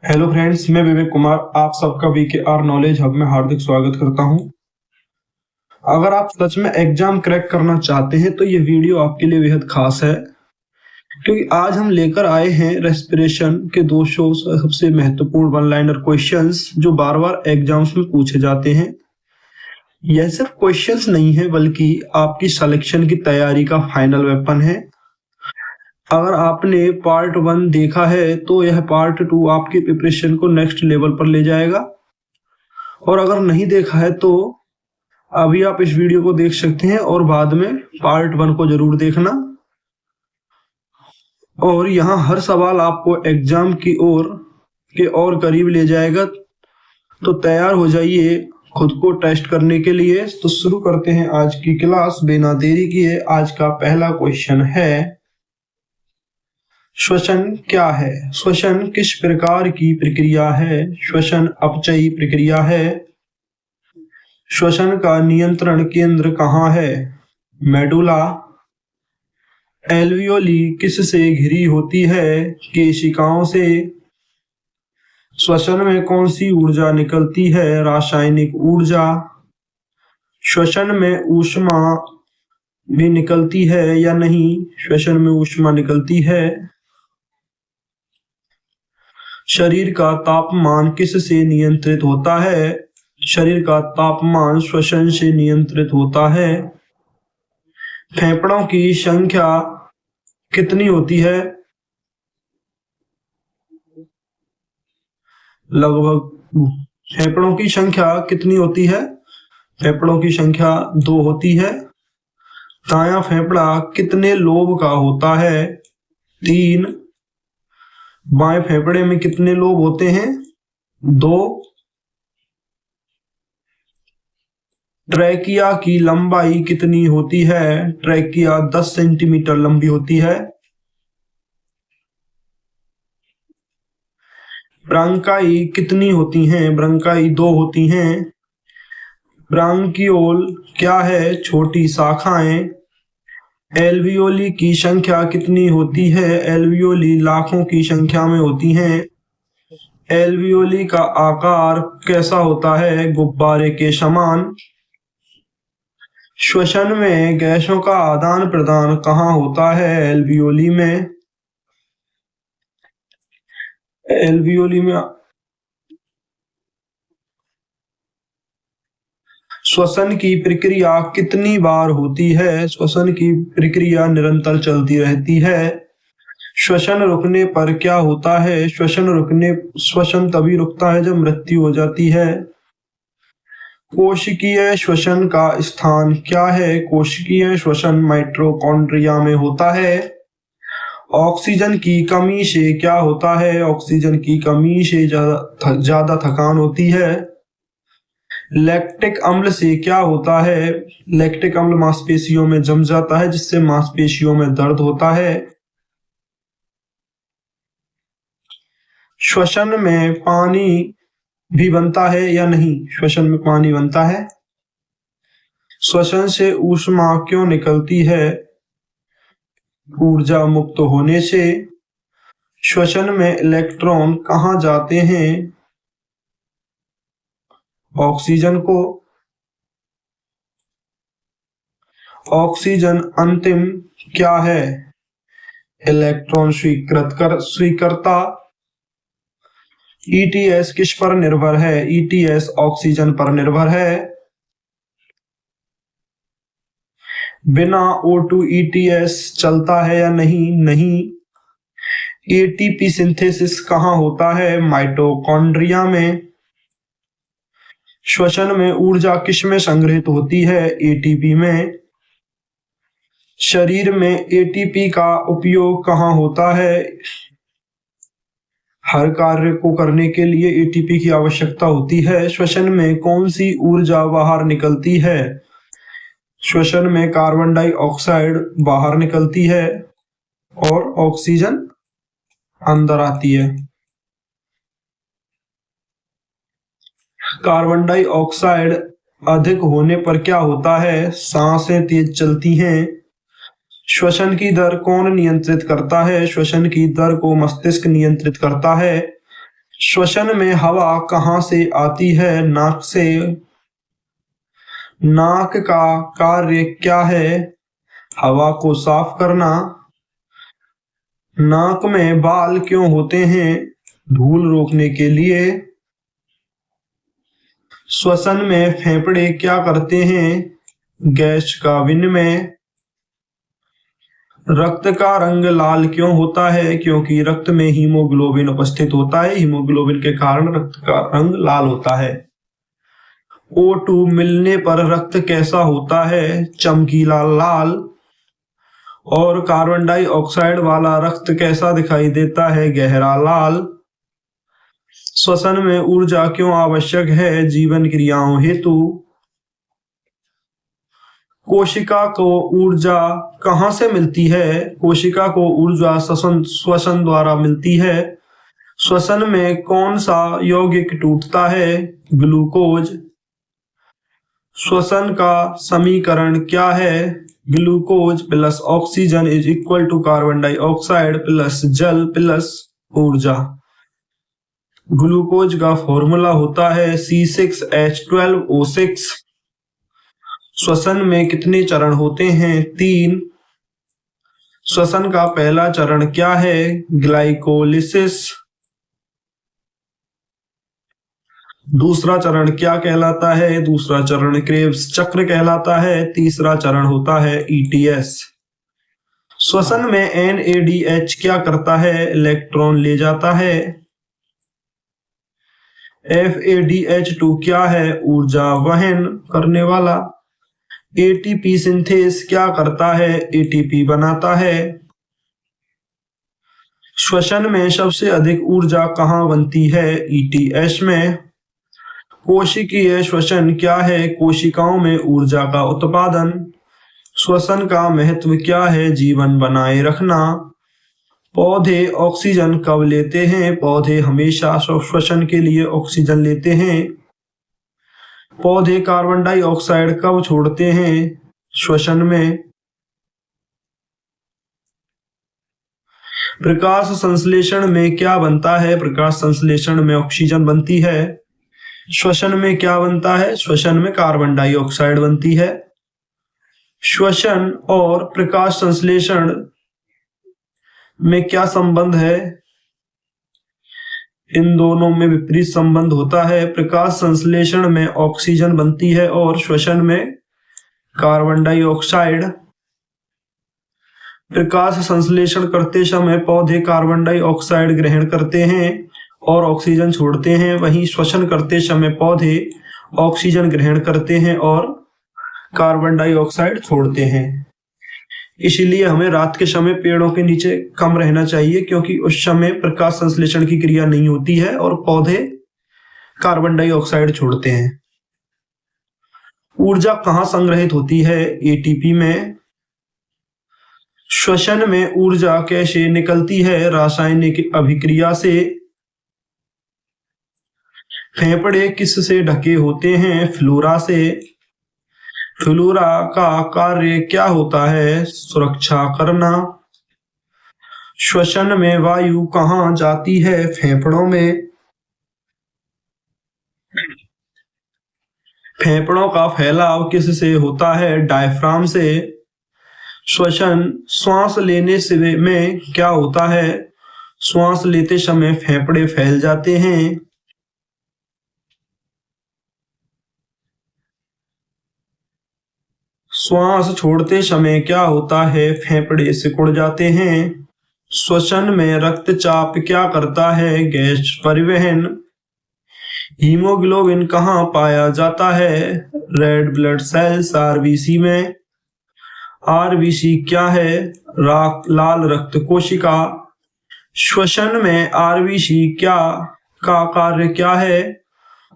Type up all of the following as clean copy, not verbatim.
Hello friends, मैं विवेक कुमार आप सबका वीकेआर नॉलेज हब में हार्दिक स्वागत करता हूं। अगर आप सच में एग्जाम क्रैक करना चाहते हैं तो ये वीडियो आपके लिए बेहद खास है, क्योंकि आज हम लेकर आए हैं रेस्पिरेशन के 200 सबसे महत्वपूर्ण वन लाइनर क्वेश्चंस जो बार बार एग्जाम्स में पूछे जाते हैं। यह सिर्फ क्वेश्चंस नहीं है, बल्कि आपकी सिलेक्शन की तैयारी का फाइनल वेपन है। अगर आपने पार्ट 1 देखा है तो यह पार्ट 2 आपकी प्रिपरेशन को नेक्स्ट लेवल पर ले जाएगा, और अगर नहीं देखा है तो अभी आप इस वीडियो को देख सकते हैं और बाद में पार्ट 1 को जरूर देखना। और यहाँ हर सवाल आपको एग्जाम की और करीब ले जाएगा, तो तैयार हो जाइए खुद को टेस्ट करने के लिए। तो शुरू करते हैं आज की क्लास बिना देरी किए। आज का पहला क्वेश्चन है, श्वसन क्या है? श्वसन किस प्रकार की प्रक्रिया है? श्वसन अपचयी प्रक्रिया है। श्वसन का नियंत्रण केंद्र कहाँ है? मेडुला। एल्वियोली किससे घिरी होती है? केशिकाओं से। श्वसन में कौन सी ऊर्जा निकलती है? रासायनिक ऊर्जा। श्वसन में ऊष्मा भी निकलती है या नहीं? श्वसन में ऊष्मा निकलती है। शरीर का तापमान किससे नियंत्रित होता है? शरीर का तापमान श्वसन से नियंत्रित होता है। फेफड़ों की संख्या कितनी होती है? लगभग। फेफड़ों की संख्या कितनी होती है? फेफड़ों की संख्या 2 होती है। दायां फेफड़ा कितने लोब का होता है? 3। बाएं फेफड़े में कितने लोब होते हैं? 2। ट्रैकिया की लंबाई कितनी होती है? ट्रैकिया 10 सेंटीमीटर लंबी होती है। ब्रांकाई कितनी होती हैं? ब्रांकाई 2 होती हैं। ब्रांकियोल क्या है? छोटी शाखाएं। एल्वियोली की संख्या कितनी होती है? एल्वियोली लाखों की संख्या में होती हैं। एल्वियोली का आकार कैसा होता है? गुब्बारे के समान। श्वसन में गैसों का आदान प्रदान कहाँ होता है? एल्वियोली में। एल्वियोली में। श्वसन की प्रक्रिया कितनी बार होती है? श्वसन की प्रक्रिया निरंतर चलती रहती है। श्वसन रुकने पर क्या होता है? श्वसन तभी रुकता है जब मृत्यु हो जाती है। कोशिकीय श्वसन का स्थान क्या है? कोशिकीय श्वसन माइटोकॉन्ड्रिया में होता है। ऑक्सीजन की कमी से क्या होता है? ऑक्सीजन की कमी से ज्यादा थकान होती है। लैक्टिक अम्ल से क्या होता है? लैक्टिक अम्ल मांसपेशियों में जम जाता है, जिससे मांसपेशियों में दर्द होता है। श्वसन में पानी भी बनता है या नहीं? श्वसन में पानी बनता है। श्वसन से ऊष्मा क्यों निकलती है? ऊर्जा मुक्त होने से। श्वसन में इलेक्ट्रॉन कहाँ जाते हैं? ऑक्सीजन को। ऑक्सीजन अंतिम क्या है? इलेक्ट्रॉन स्वीकर्ता। ईटीएस किस पर निर्भर है? ईटीएस ऑक्सीजन पर निर्भर है। बिना O2 ईटीएस चलता है या नहीं? नहीं। एटीपी सिंथेसिस कहाँ होता है? माइटोकॉन्ड्रिया में। श्वसन में ऊर्जा किस में संग्रहित होती है? एटीपी में। शरीर में एटीपी का उपयोग कहाँ होता है? हर कार्य को करने के लिए एटीपी की आवश्यकता होती है। श्वसन में कौन सी ऊर्जा बाहर निकलती है? श्वसन में कार्बन डाइऑक्साइड बाहर निकलती है और ऑक्सीजन अंदर आती है। कार्बन डाइऑक्साइड अधिक होने पर क्या होता है? सांसें तेज चलती हैं। श्वसन की दर कौन नियंत्रित करता है? श्वसन की दर को मस्तिष्क नियंत्रित करता है। श्वसन में हवा कहाँ से आती है? नाक से। नाक का कार्य क्या है? हवा को साफ करना। नाक में बाल क्यों होते हैं? धूल रोकने के लिए। श्वसन में फेफड़े क्या करते हैं? गैस का विनिमय। रक्त का रंग लाल क्यों होता है? क्योंकि रक्त में हीमोग्लोबिन उपस्थित होता है। हीमोग्लोबिन के कारण रक्त का रंग लाल होता है। O2 मिलने पर रक्त कैसा होता है? चमकीला लाल। और कार्बन डाइऑक्साइड वाला रक्त कैसा दिखाई देता है? गहरा लाल। श्वसन में ऊर्जा क्यों आवश्यक है? जीवन क्रियाओं हेतु। कोशिका को ऊर्जा कहाँ से मिलती है? कोशिका को ऊर्जा श्वसन द्वारा मिलती है। श्वसन में कौन सा यौगिक टूटता है? ग्लूकोज। श्वसन का समीकरण क्या है? Glucose plus oxygen is equal to carbon dioxide plus जल प्लस ऊर्जा। ग्लूकोज का फॉर्मूला होता है C6H12O6। श्वसन में कितने चरण होते हैं? 3। श्वसन का पहला चरण क्या है? ग्लाइकोलिसिस। दूसरा चरण क्या कहलाता है? दूसरा चरण क्रेब्स चक्र कहलाता है। तीसरा चरण होता है ETS। श्वसन में NADH क्या करता है? इलेक्ट्रॉन ले जाता है। FADH2 क्या है? ऊर्जा वहन करने वाला। ATP सिंथेस क्या करता है? ATP बनाता है। श्वसन में सबसे अधिक ऊर्जा कहाँ बनती है? ETS में। कोशिकीय श्वसन क्या है? कोशिकाओं में ऊर्जा का उत्पादन। श्वसन का महत्व क्या है? जीवन बनाए रखना। पौधे ऑक्सीजन कब लेते हैं? पौधे हमेशा श्वसन के लिए ऑक्सीजन लेते हैं। पौधे कार्बन डाइऑक्साइड कब छोड़ते हैं? श्वसन में। प्रकाश संश्लेषण में क्या बनता है? प्रकाश संश्लेषण में ऑक्सीजन बनती है। श्वसन में क्या बनता है? श्वसन में कार्बन डाइऑक्साइड बनती है। श्वसन और प्रकाश संश्लेषण में क्या संबंध है? इन दोनों में विपरीत संबंध होता है। प्रकाश संश्लेषण में ऑक्सीजन बनती है और श्वसन में कार्बन डाइऑक्साइड। प्रकाश संश्लेषण करते समय पौधे कार्बन डाइऑक्साइड ग्रहण करते हैं और ऑक्सीजन छोड़ते हैं। वहीं श्वसन करते समय पौधे ऑक्सीजन ग्रहण करते हैं और कार्बन डाइऑक्साइड छोड़ते हैं। इसलिए हमें रात के समय पेड़ों के नीचे कम रहना चाहिए, क्योंकि उस समय प्रकाश संश्लेषण की क्रिया नहीं होती है और पौधे कार्बन डाइऑक्साइड छोड़ते हैं। ऊर्जा कहाँ संग्रहित होती है? ATP में। श्वसन में ऊर्जा कैसे निकलती है? रासायनिक अभिक्रिया से। फेफड़े किस से ढके होते हैं? फ्लोरा से। फ्लोरा का कार्य क्या होता है? सुरक्षा करना। श्वसन में वायु कहाँ जाती है? फेफड़ों में। फेफड़ों का फैलाव किस से होता है? डायफ्राम से। श्वसन श्वास लेने से में क्या होता है? श्वास लेते समय फेफड़े फैल जाते हैं। श्वास छोड़ते समय क्या होता है? फेफड़े सिकुड़ जाते हैं। श्वसन में रक्तचाप क्या करता है? गैस परिवहन। हीमोग्लोबिन कहाँ पाया जाता है? रेड ब्लड सेल्स RBC में। RBC क्या है? लाल रक्त कोशिका। श्वसन में RBC का कार्य क्या है?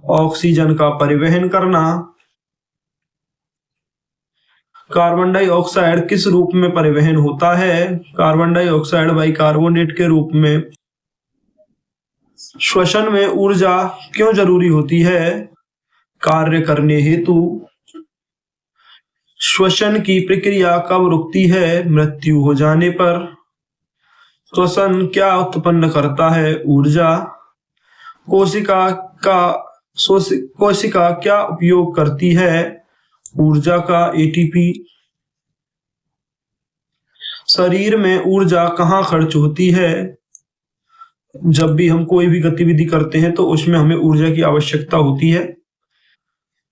ऑक्सीजन का परिवहन करना। कार्बन डाइऑक्साइड किस रूप में परिवहन होता है? कार्बन डाइऑक्साइड बाइकार्बोनेट के रूप में। श्वसन में ऊर्जा क्यों जरूरी होती है? कार्य करने हेतु। श्वसन की प्रक्रिया कब रुकती है? मृत्यु हो जाने पर। श्वसन क्या उत्पन्न करता है? ऊर्जा। कोशिका का कोशिका क्या उपयोग करती है? ऊर्जा का, एटीपी। शरीर में ऊर्जा कहाँ खर्च होती है? जब भी हम कोई भी गतिविधि करते हैं तो उसमें हमें ऊर्जा की आवश्यकता होती है।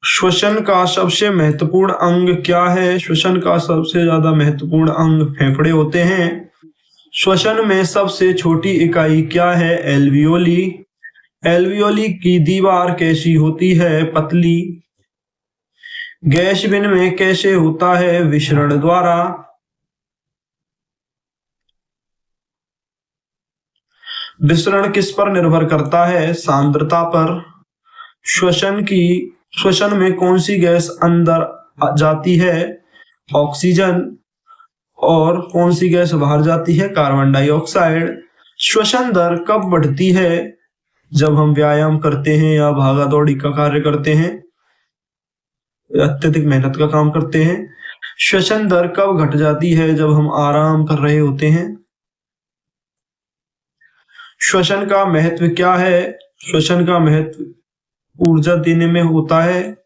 श्वसन का सबसे महत्वपूर्ण अंग क्या है? श्वसन का सबसे ज्यादा महत्वपूर्ण अंग फेफड़े होते हैं। श्वसन में सबसे छोटी इकाई क्या है? एल्वियोली। एल्वियोली की दीवार कैसी होती है? पतली। गैस विनिमय कैसे होता है? विसरण द्वारा। विसरण किस पर निर्भर करता है? सांद्रता पर। श्वसन में कौन सी गैस अंदर जाती है? ऑक्सीजन। और कौन सी गैस बाहर जाती है? Carbon dioxide. श्वसन दर कब बढ़ती है? जब हम व्यायाम करते हैं या भागा दौड़ी का कार्य करते हैं, अत्यधिक मेहनत का काम करते हैं। श्वसन दर कब घट जाती है? जब हम आराम कर रहे होते हैं। श्वसन का महत्व क्या है? श्वसन का महत्व ऊर्जा देने में होता है।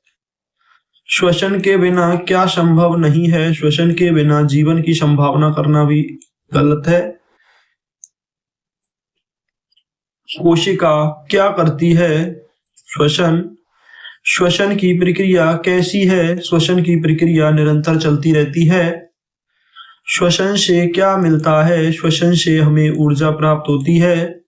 श्वसन के बिना क्या संभव नहीं है? श्वसन के बिना जीवन की संभावना करना भी गलत है। कोशिका क्या करती है? श्वसन की प्रक्रिया कैसी है? श्वसन की प्रक्रिया निरंतर चलती रहती है। श्वसन से क्या मिलता है? श्वसन से हमें ऊर्जा प्राप्त होती है।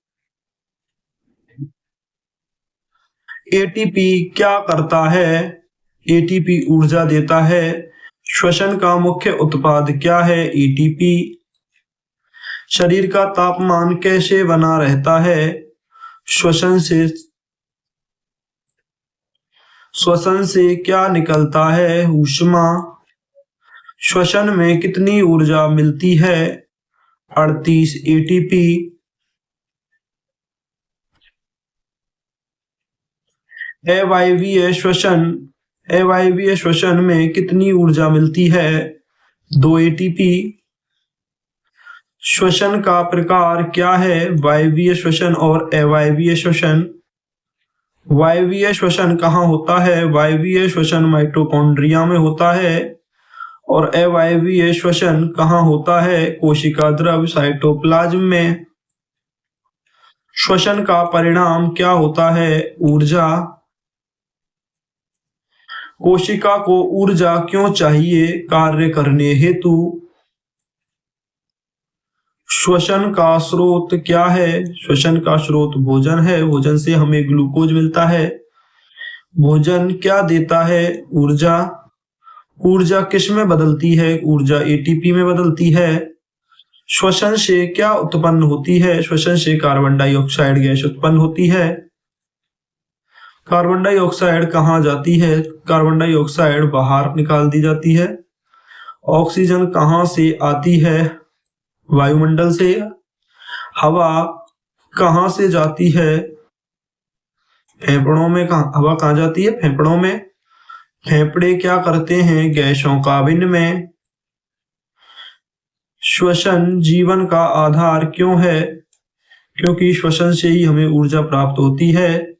एटीपी क्या करता है? एटीपी ऊर्जा देता है। श्वसन का मुख्य उत्पाद क्या है? एटीपी। शरीर का तापमान कैसे बना रहता है? श्वसन से क्या निकलता है? ऊष्मा। श्वसन में कितनी ऊर्जा मिलती है? 38 एटीपी। अवायवीय श्वसन में कितनी ऊर्जा मिलती है? 2 एटीपी। श्वसन का प्रकार क्या है? वायवीय श्वसन और अवायवीय श्वसन। वायवीय श्वसन कहाँ होता है? वायवीय श्वसन माइटोकॉन्ड्रिया में होता है। और अवायवीय श्वसन कहाँ होता है? कोशिका द्रव्य साइटोप्लाज्म में। श्वसन का परिणाम क्या होता है? ऊर्जा। कोशिका को ऊर्जा क्यों चाहिए कार्य करने हेतु? श्वसन का स्रोत क्या है? श्वसन का स्रोत भोजन है। भोजन से हमें ग्लूकोज मिलता है। भोजन क्या देता है? ऊर्जा। ऊर्जा किस में बदलती है? ऊर्जा एटीपी में बदलती है। श्वसन से क्या उत्पन्न होती है? श्वसन से कार्बन डाइऑक्साइड गैस उत्पन्न होती है। कार्बन डाइऑक्साइड कहाँ जाती है? कार्बन डाइऑक्साइड बाहर निकाल दी जाती है। ऑक्सीजन कहाँ से आती है? वायुमंडल से। हवा कहाँ से जाती है? फेफड़ों में। हवा कहाँ जाती है? फेफड़ों में। फेफड़े क्या करते हैं? गैसों का विनिमय। श्वसन जीवन का आधार क्यों है? क्योंकि श्वसन से ही हमें ऊर्जा प्राप्त होती है।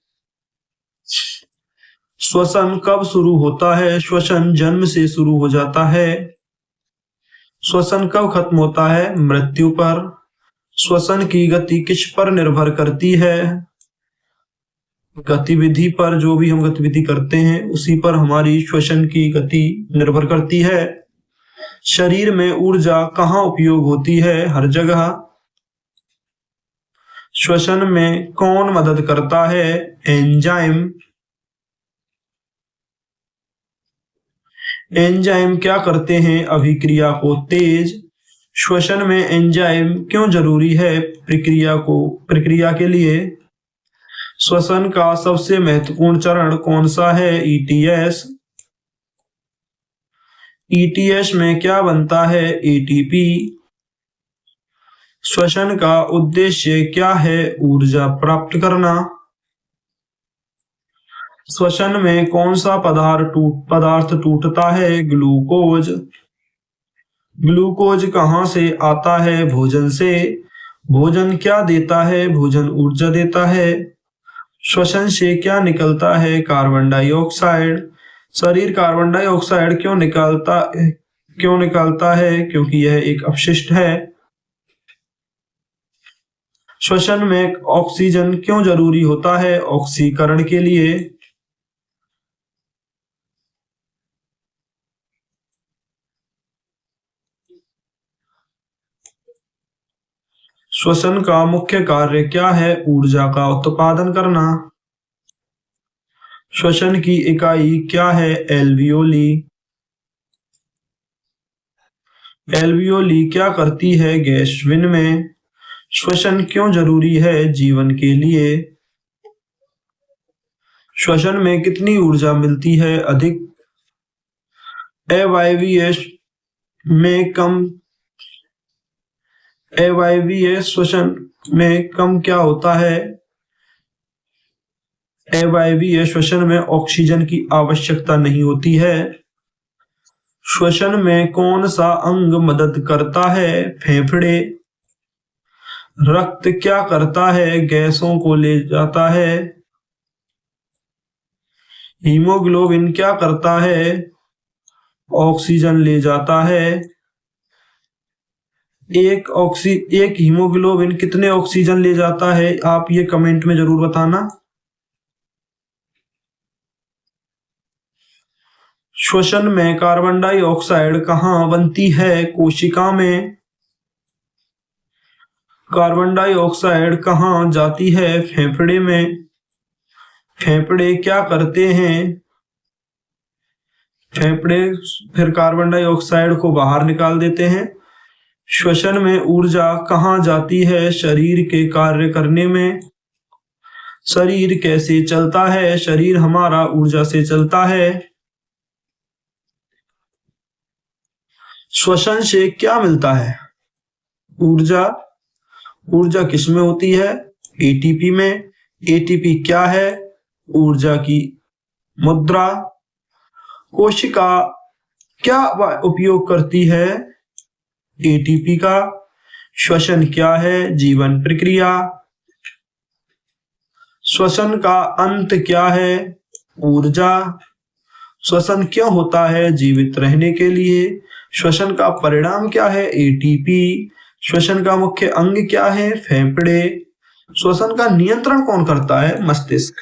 श्वसन कब शुरू होता है? श्वसन जन्म से शुरू हो जाता है। श्वसन कब खत्म होता है? मृत्यु पर। श्वसन की गति किस पर निर्भर करती है? गतिविधि पर। जो भी हम गतिविधि करते हैं उसी पर हमारी श्वसन की गति निर्भर करती है। शरीर में ऊर्जा कहाँ उपयोग होती है? हर जगह। श्वसन में कौन मदद करता है? एंजाइम। एंजाइम क्या करते हैं? अभिक्रिया को तेज। श्वसन में एंजाइम क्यों जरूरी है? प्रक्रिया के लिए। श्वसन का सबसे महत्वपूर्ण चरण कौन सा है? ईटीएस। ईटीएस में क्या बनता है? एटीपी। श्वसन का उद्देश्य क्या है? ऊर्जा प्राप्त करना। श्वसन में कौन सा पदार्थ टूटता है? ग्लूकोज। ग्लूकोज कहाँ से आता है? भोजन से। भोजन क्या देता है? भोजन ऊर्जा देता है। श्वसन से क्या निकलता है? Carbon dioxide. शरीर कार्बन डाइऑक्साइड क्यों निकालता है? क्योंकि यह एक अपशिष्ट है। श्वसन में ऑक्सीजन क्यों जरूरी होता है? ऑक्सीकरण के लिए। श्वसन का मुख्य कार्य क्या है? ऊर्जा का उत्पादन करना। श्वसन की इकाई क्या है? एल्वियोली। एल्वियोली क्या करती है? गैस विनिमय। श्वसन क्यों जरूरी है? जीवन के लिए। श्वसन में कितनी ऊर्जा मिलती है? अधिक। अवायवीय में कम। अवायवीय श्वसन में कम क्या होता है? अवायवीय श्वसन में ऑक्सीजन की आवश्यकता नहीं होती है। श्वसन में कौन सा अंग मदद करता है? फेफड़े। रक्त क्या करता है? गैसों को ले जाता है। हीमोग्लोबिन क्या करता है? ऑक्सीजन ले जाता है। एक हीमोग्लोबिन कितने ऑक्सीजन ले जाता है? आप ये कमेंट में जरूर बताना। श्वसन में कार्बन डाइऑक्साइड कहाँ बनती है? कोशिका में। कार्बन डाइऑक्साइड कहाँ जाती है? फेफड़े में। फेफड़े क्या करते हैं? फेफड़े फिर कार्बन डाइऑक्साइड को बाहर निकाल देते हैं। श्वसन में ऊर्जा कहाँ जाती है? शरीर के कार्य करने में। शरीर कैसे चलता है? शरीर हमारा ऊर्जा से चलता है। श्वसन से क्या मिलता है? ऊर्जा। ऊर्जा किसमें होती है? एटीपी में। एटीपी क्या है? ऊर्जा की मुद्रा। कोशिका क्या उपयोग करती है? एटीपी का। श्वसन क्या है? जीवन प्रक्रिया। श्वसन का अंत क्या है? ऊर्जा। श्वसन क्यों होता है? जीवित रहने के लिए। श्वसन का परिणाम क्या है? एटीपी। श्वसन का मुख्य अंग क्या है? फेफड़े। श्वसन का नियंत्रण कौन करता है? मस्तिष्क।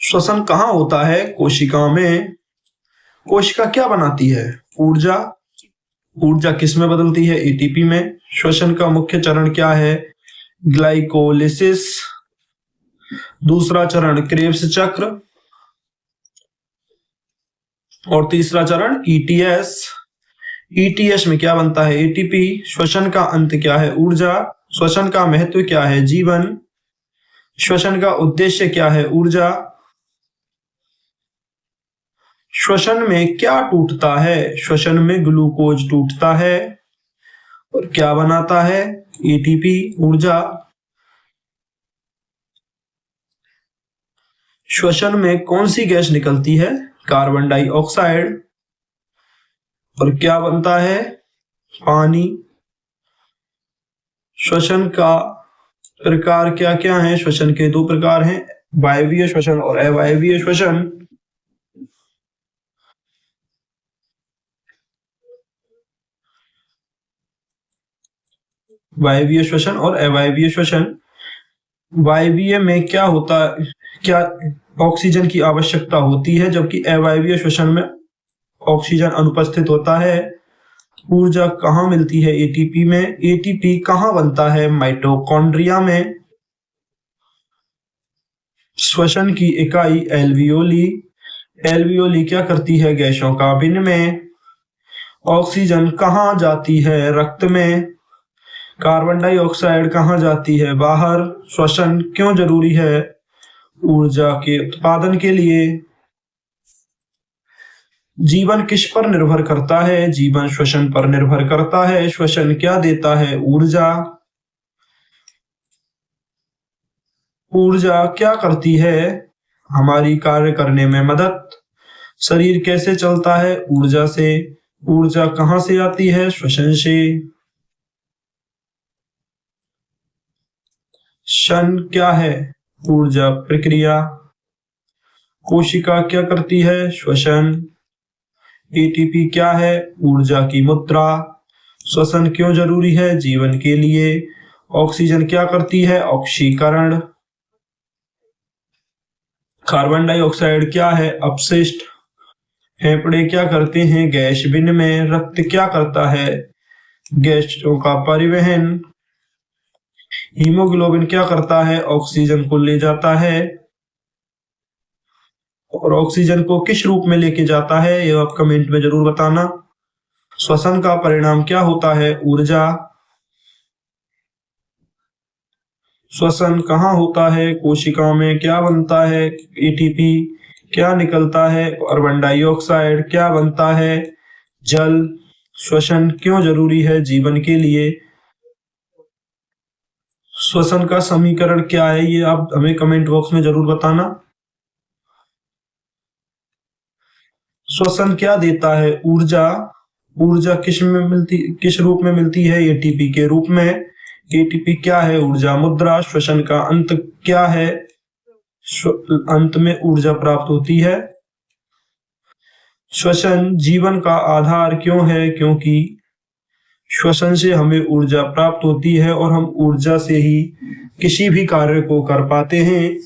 श्वसन कहाँ होता है? कोशिका में। कोशिका क्या बनाती है? ऊर्जा। ऊर्जा किस में बदलती है? एटीपी में। श्वसन का मुख्य चरण क्या है? ग्लाइकोलिसिस। दूसरा चरण क्रेब्स चक्र। और तीसरा चरण ईटीएस। ईटीएस में क्या बनता है? एटीपी। श्वसन का अंत क्या है? ऊर्जा। श्वसन का महत्व क्या है? जीवन। श्वसन का उद्देश्य क्या है? ऊर्जा। श्वसन में क्या टूटता है? श्वसन में ग्लूकोज टूटता है। और क्या बनाता है? एटीपी, ऊर्जा। श्वसन में कौन सी गैस निकलती है? Carbon dioxide. और क्या बनता है? पानी। श्वसन का प्रकार क्या क्या है? श्वसन के दो प्रकार हैं, वायवीय श्वसन और अवायवीय श्वसन। वायवीय श्वसन और अवायवीय श्वसन। वायवीय में क्या होता है? क्या ऑक्सीजन की आवश्यकता होती है, जबकि अवायवीय श्वसन में ऑक्सीजन अनुपस्थित होता है। ऊर्जा कहाँ मिलती है? एटीपी में। एटीपी कहाँ बनता है? माइटोकॉन्ड्रिया में। श्वसन की इकाई एल्वियोली। एल्वियोली क्या करती है? गैसों का विनिमय। ऑक्सीजन कहाँ जाती है? रक्त में। कार्बन डाइऑक्साइड कहाँ जाती है? बाहर। श्वसन क्यों जरूरी है? ऊर्जा के उत्पादन के लिए। जीवन किस पर निर्भर करता है? जीवन श्वसन पर निर्भर करता है। श्वसन क्या देता है? ऊर्जा। ऊर्जा क्या करती है? हमारी कार्य करने में मदद। शरीर कैसे चलता है? ऊर्जा से। ऊर्जा कहाँ से आती है? श्वसन से। शन क्या है? ऊर्जा प्रक्रिया। कोशिका क्या करती है? श्वसन। एटीपी क्या है? ऊर्जा की मात्रा। श्वसन क्यों जरूरी है? जीवन के लिए। ऑक्सीजन क्या करती है? ऑक्सीकरण। कार्बन डाइऑक्साइड क्या है? अपशिष्ट। फेफड़े क्या करते हैं? गैस विनिमय। रक्त क्या करता है? गैसों का परिवहन। हीमोग्लोबिन क्या करता है? ऑक्सीजन को ले जाता है। और ऑक्सीजन को किस रूप में लेके जाता है, ये आप कमेंट में जरूर बताना। श्वसन का परिणाम क्या होता है? ऊर्जा। श्वसन कहाँ होता है? कोशिकाओं में। क्या बनता है? एटीपी। क्या निकलता है? Carbon dioxide. क्या बनता है? जल। श्वसन क्यों जरूरी है? जीवन के लिए। श्वसन का समीकरण क्या है, ये आप हमें कमेंट बॉक्स में जरूर बताना। श्वसन क्या देता है? ऊर्जा। ऊर्जा किस रूप में मिलती है? एटीपी के रूप में। एटीपी क्या है? ऊर्जा मुद्रा। श्वसन का अंत क्या है? अंत में ऊर्जा प्राप्त होती है। श्वसन जीवन का आधार क्यों है? क्योंकि श्वसन से हमें ऊर्जा प्राप्त होती है और हम ऊर्जा से ही किसी भी कार्य को कर पाते हैं।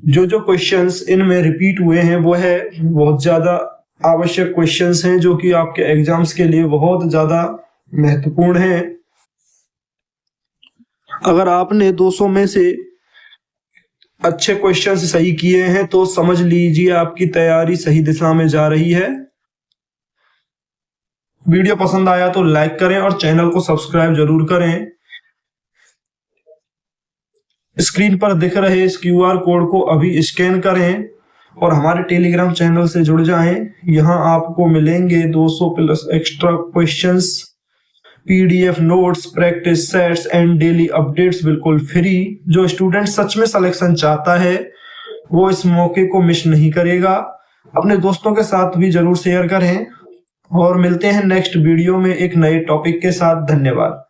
जो क्वेश्चंस इनमें रिपीट हुए हैं वो है बहुत ज्यादा आवश्यक क्वेश्चंस हैं, जो कि आपके एग्जाम्स के लिए बहुत ज्यादा महत्वपूर्ण हैं। अगर आपने 200 में से अच्छे क्वेश्चंस सही किए हैं तो समझ लीजिए आपकी तैयारी सही दिशा में जा रही है। वीडियो पसंद आया तो लाइक करें और चैनल को सब्सक्राइब जरूर करें। स्क्रीन पर दिख रहे इस क्यूआर कोड को अभी स्कैन करें और हमारे टेलीग्राम चैनल से जुड़ जाएं। यहां आपको मिलेंगे 200 plus extra questions, PDF notes, practice sets and daily updates बिल्कुल फ्री। जो स्टूडेंट सच में सिलेक्शन चाहता है वो इस मौके को मिस नहीं करेगा। अपने दोस्तों के साथ भी जरूर शेयर करें और मिलते हैं नेक्स्ट वीडियो में एक नए टॉपिक के साथ। धन्यवाद।